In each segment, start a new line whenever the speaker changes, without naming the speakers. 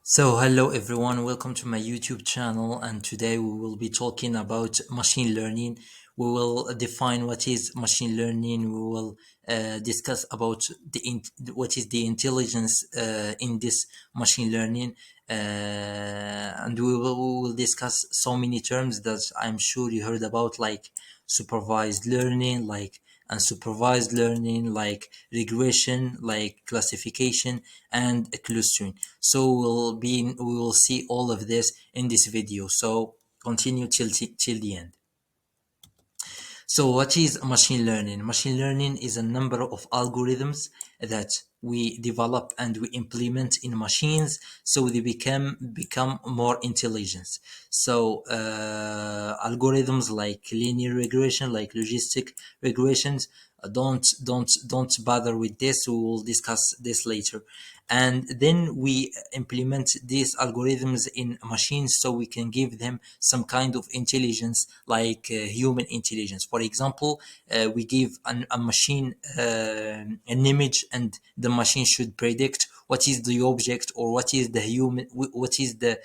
So, hello everyone, welcome to my YouTube channel. And today we will be talking about machine learning. We will define what is machine learning. We will discuss about what is the intelligence in this machine learning, and we will discuss so many terms that I'm sure you heard about, like supervised learning, like unsupervised learning, like regression, like classification, and clustering. So we will see all of this in this video. So continue till the end. So what is machine learning? Machine learning is a number of algorithms that we develop and we implement in machines so they become more intelligent. So algorithms like linear regression, like logistic regressions, don't bother with this. We will discuss this later. And then we implement these algorithms in machines so we can give them some kind of intelligence, like human intelligence. For example, we give a machine an image, and the machine should predict what is the object, or what is the human, what is the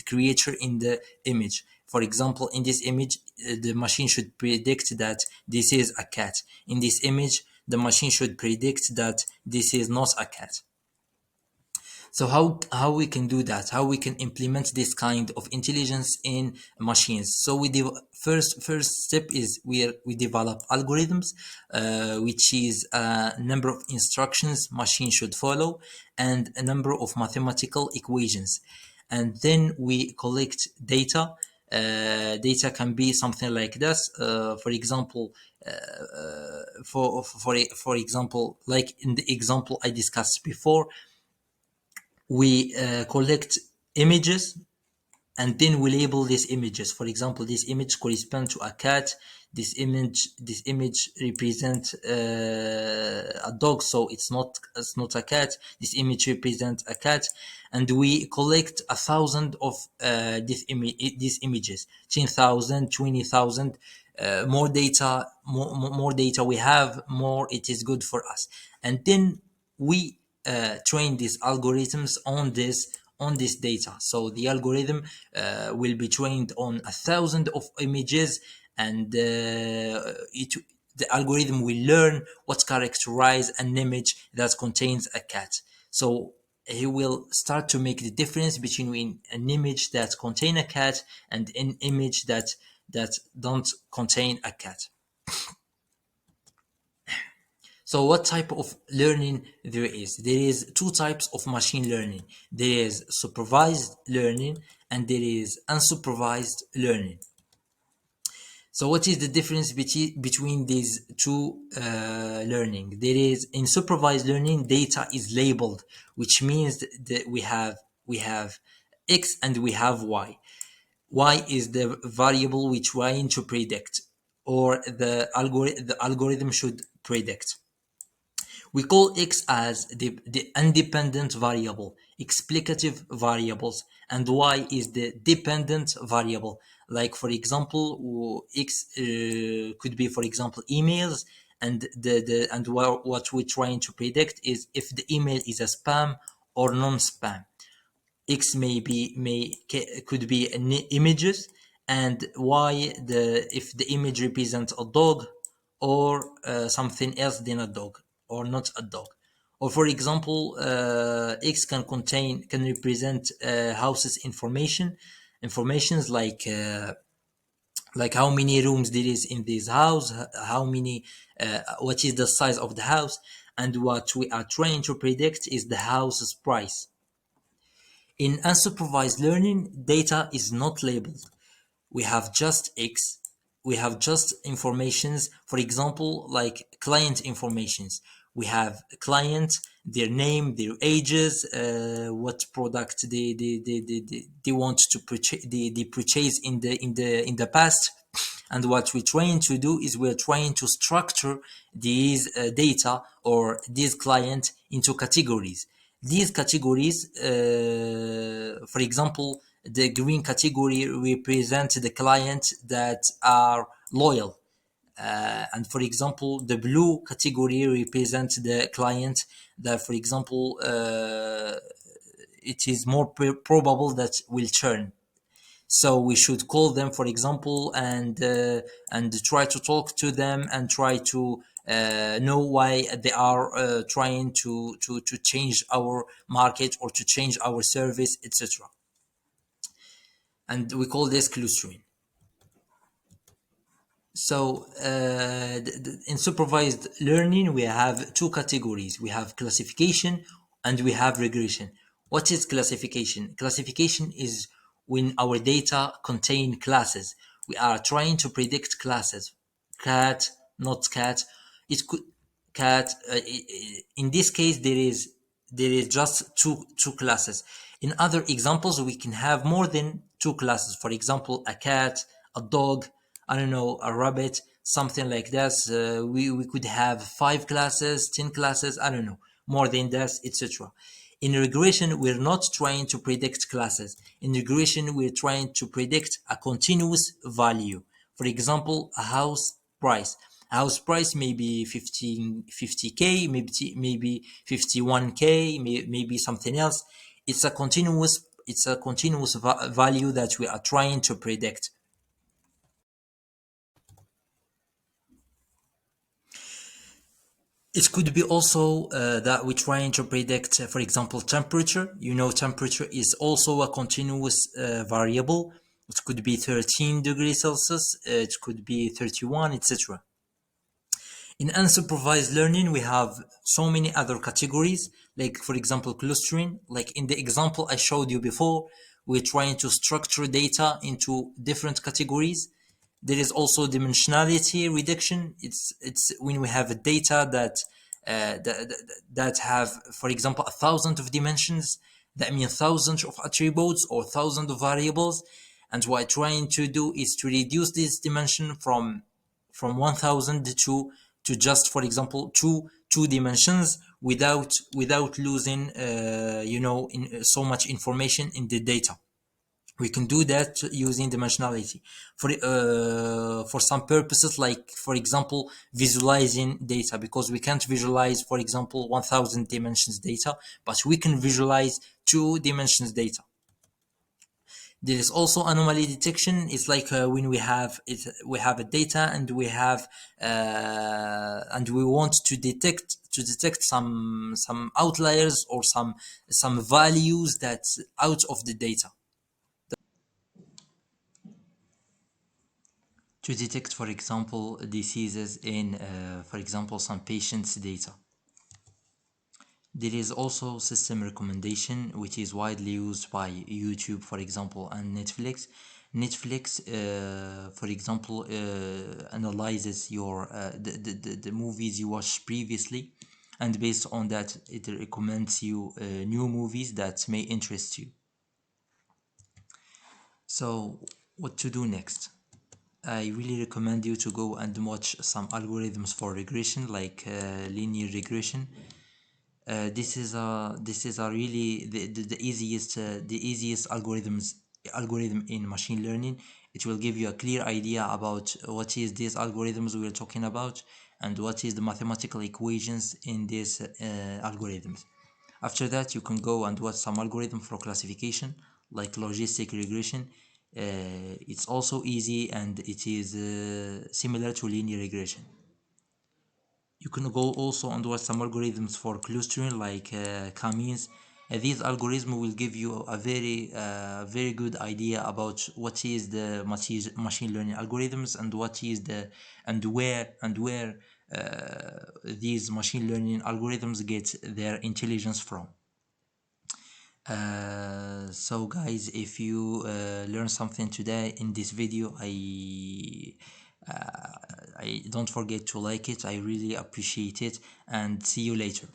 creature in the image. For example, in this image, the machine should predict that this is a cat. In this image, the machine should predict that this is not a cat. So how we can do that? How we can implement this kind of intelligence in machines? So first step is we develop algorithms, which is a number of instructions machine should follow, and a number of mathematical equations, and then we collect data. Data can be something like this. For example, for example, like in the example I discussed before, we collect images, and then we label these images. For example, this image corresponds to a cat. This image represents a dog, so it's not a cat. This image represents a cat, and we collect 1,000 of these images, 10,000, 20,000. More data we have, more it is good for us. And then we train these algorithms on this data. So the algorithm will be trained on 1,000 of images, and the algorithm will learn what characterize an image that contains a cat. So he will start to make the difference between an image that contain a cat and an image that don't contain a cat. So what type of learning there is? There is two types of machine learning. There is supervised learning and there is unsupervised learning. So what is the difference between these two learning? There is, in supervised learning, data is labeled, which means that we have X and we have Y. Y is the variable we're trying to predict, or the algorithm should predict. We call X as the independent variable, explicative variables, and Y is the dependent variable. Like, for example, X could be, for example, emails, and what we're trying to predict is if the email is a spam or non-spam. X could be images, and Y if the image represents a dog, or something else than a dog, or not a dog. Or, for example, X can represent houses informations like how many rooms there is in this house, what is the size of the house, and what we are trying to predict is the house's price. In unsupervised learning, data is not labeled. We have just X. We have just informations. For example, like client informations. We have client, their name, their ages, what product they want to purchase, they purchase in the past. And what we're trying to do is we're trying to structure these data, or these client, into categories. These categories, for example, the green category represents the clients that are loyal. And, for example, the blue category represents the client that, for example, it is more probable that will churn. So we should call them, for example, and try to talk to them and try to know why they are trying to change our market or to change our service, etc. And we call this clustering. So in supervised learning, we have two categories. We have classification and we have regression. What is classification? Classification is when our data contain classes. We are trying to predict classes. Cat, not cat. It could cat. In this case, there is just two classes. In other examples, we can have more than two classes. For example, a cat, a dog, I don't know, a rabbit, something like that. We could have 5 classes, 10 classes, I don't know, more than that, etc. In regression, we're not trying to predict classes. In regression, we're trying to predict a continuous value. For example, a house price. A house price may be 50K, maybe 51K, maybe something else. It's a continuous value that we are trying to predict. It could be also that we're trying to predict, for example, temperature. Temperature is also a continuous variable. It could be 13 degrees Celsius, it could be 31, etc. In unsupervised learning, we have so many other categories, like, for example, clustering. Like in the example I showed you before, we're trying to structure data into different categories. There is also dimensionality reduction. It's when we have a data that have, for example, 1,000 of dimensions. That means thousands of attributes or thousands of variables. And what I'm trying to do is to reduce this dimension from 1,000 to just, for example, two dimensions without losing so much information in the data. We can do that using dimensionality for some purposes, like, for example, visualizing data, because we can't visualize, for example, 1,000 dimensions data, but we can visualize 2 dimensions data. There is also anomaly detection. It's like when we have a data and we want to detect some outliers or some values that's out of the data. To detect, for example, diseases in, for example, some patients' data. There is also system recommendation, which is widely used by YouTube, for example, and Netflix. Netflix, for example, analyzes the movies you watched previously, and based on that, it recommends you new movies that may interest you. So, what to do next? I really recommend you to go and watch some algorithms for regression, like linear regression. This is a really the easiest algorithm in machine learning. It will give you a clear idea about what is these algorithms we are talking about and what is the mathematical equations in these algorithms. After that, you can go and watch some algorithm for classification, like logistic regression. It's also easy and it is similar to linear regression. You can go also and watch some algorithms for clustering, like k-means. These algorithms will give you a very good idea about what is the machine learning algorithms and what is the and where these machine learning algorithms get their intelligence from. So guys, if you learn something today in this video, I don't forget to like it. I really appreciate it, and see you later.